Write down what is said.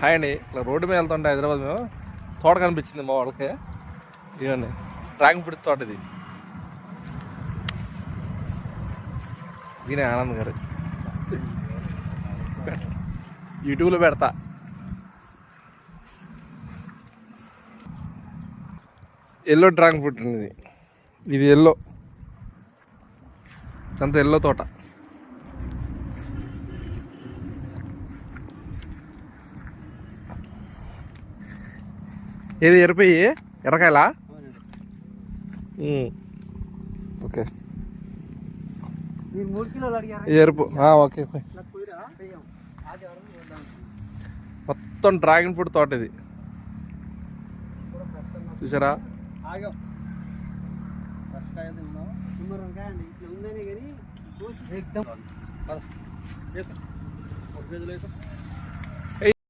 Hi అండి. ఇట్లా road మీద వెళ్తుంటే హైదరాబాద్ మేము తోట కనిపించింది మా వాళ్ళకి. ఇదండి డ్రాగన్ ఫ్రూట్స్ తోట ఇది. దీనే ఆనంద్ గారు యూట్యూబ్లో పెడతా. ఎల్లో డ్రాగన్ ఫ్రూట్ అండి ఇది ఎల్లో, అంత ఎల్లో తోట. ఏది ఎరిపోయి ఎర్రకాయలా? ఓకే ఎరుపు ఓకే. మొత్తం డ్రాగన్ ఫ్రూట్ తోట ఇది చూసారా? एकदम